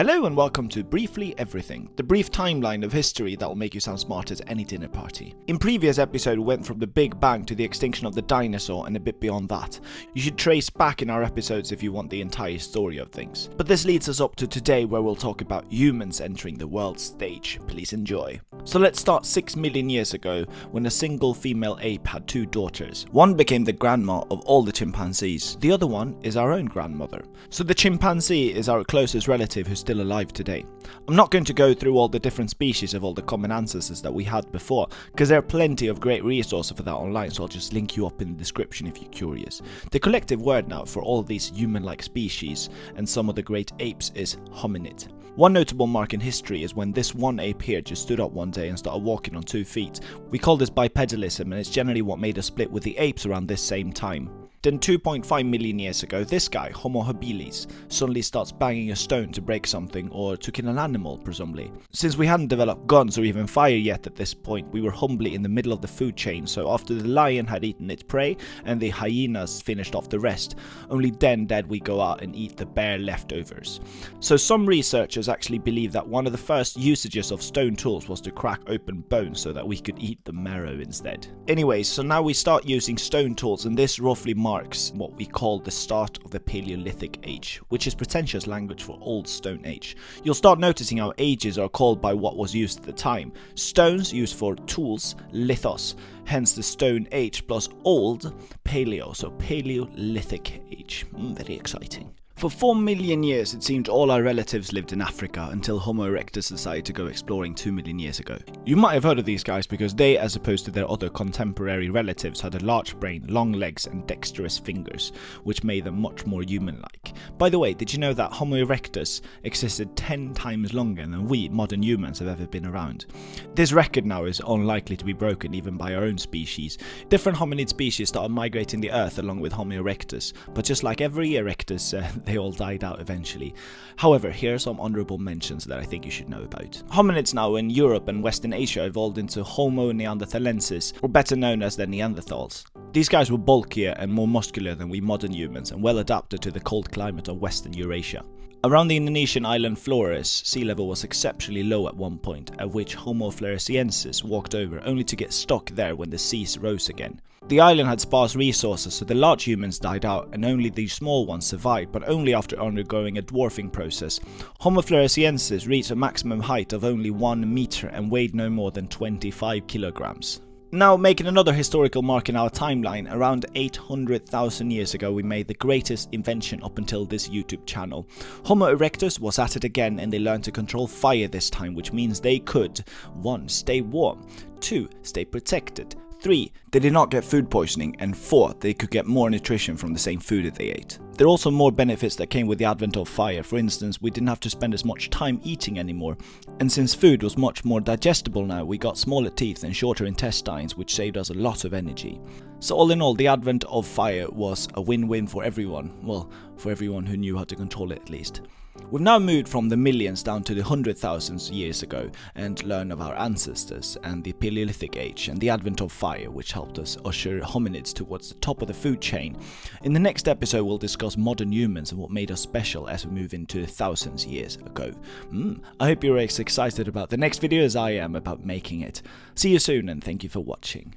Hello and welcome to Briefly Everything, the brief timeline of history that will make you sound smart at any dinner party. In previous episode we went from the Big Bang to the extinction of the dinosaur and a bit beyond that. You should trace back in our episodes if you want the entire story of things. But this leads us up to today where we'll talk about humans entering the world stage. Please enjoy. So let's start 6 million years ago when a single female ape had two daughters. One became the grandma of all the chimpanzees. The other one is our own grandmother. So the chimpanzee is our closest relative who's still alive today. I'm not going to go through all the different species of all the common ancestors that we had before, because there are plenty of great resources for that online, so I'll just link you up in the description if you're curious. The collective word now for all these human-like species and some of the great apes is hominid. One notable mark in history is when this one ape here just stood up one day and started walking on 2 feet. We call this bipedalism, and it's generally what made us split with the apes around this same time. Then 2.5 million years ago, this guy, Homo habilis, suddenly starts banging a stone to break something or to kill an animal, presumably. Since we hadn't developed guns or even fire yet at this point, we were humbly in the middle of the food chain, so after the lion had eaten its prey and the hyenas finished off the rest, only then did we go out and eat the bare leftovers. So some researchers actually believe that one of the first usages of stone tools was to crack open bones so that we could eat the marrow instead. Anyways, so now we start using stone tools, and this roughly marks what we call the start of the Paleolithic Age, which is pretentious language for Old Stone Age. You'll start noticing how ages are called by what was used at the time. Stones used for tools, lithos, hence the Stone Age, plus old, paleo, so Paleolithic Age. Very exciting. For 4 million years, it seemed all our relatives lived in Africa until Homo erectus decided to go exploring 2 million years ago. You might have heard of these guys because they, as opposed to their other contemporary relatives, had a large brain, long legs and dexterous fingers, which made them much more human-like. By the way, did you know that Homo erectus existed 10 times longer than we, modern humans, have ever been around? This record now is unlikely to be broken even by our own species. Different hominid species started migrating the earth along with Homo erectus, but just like every erectus, they all died out eventually. However, here are some honourable mentions that I think you should know about. Hominids now in Europe and Western Asia evolved into Homo neanderthalensis, or better known as the Neanderthals. These guys were bulkier and more muscular than we modern humans and well adapted to the cold climate of Western Eurasia. Around the Indonesian island Flores, sea level was exceptionally low at one point, at which Homo floresiensis walked over only to get stuck there when the seas rose again. The island had sparse resources, so the large humans died out and only the small ones survived, but only after undergoing a dwarfing process. Homo floresiensis reached a maximum height of only 1 meter and weighed no more than 25 kilograms. Now, making another historical mark in our timeline, around 800,000 years ago we made the greatest invention up until this YouTube channel. Homo erectus was at it again, and they learned to control fire this time, which means they could 1. Stay warm, 2. Stay protected, 3. They did not get food poisoning, and 4. They could get more nutrition from the same food that they ate. There are also more benefits that came with the advent of fire. For instance, we didn't have to spend as much time eating anymore, and since food was much more digestible now, we got smaller teeth and shorter intestines, which saved us a lot of energy. So all in all, the advent of fire was a win-win for everyone. Well, for everyone who knew how to control it at least. We've now moved from the millions down to the 100,000 years ago and learn of our ancestors and the Paleolithic Age and the advent of fire, which helped us usher hominids towards the top of the food chain. In the next episode we'll discuss modern humans and what made us special as we move into thousands years ago. I hope you're as excited about the next video as I am about making it. See you soon, and thank you for watching.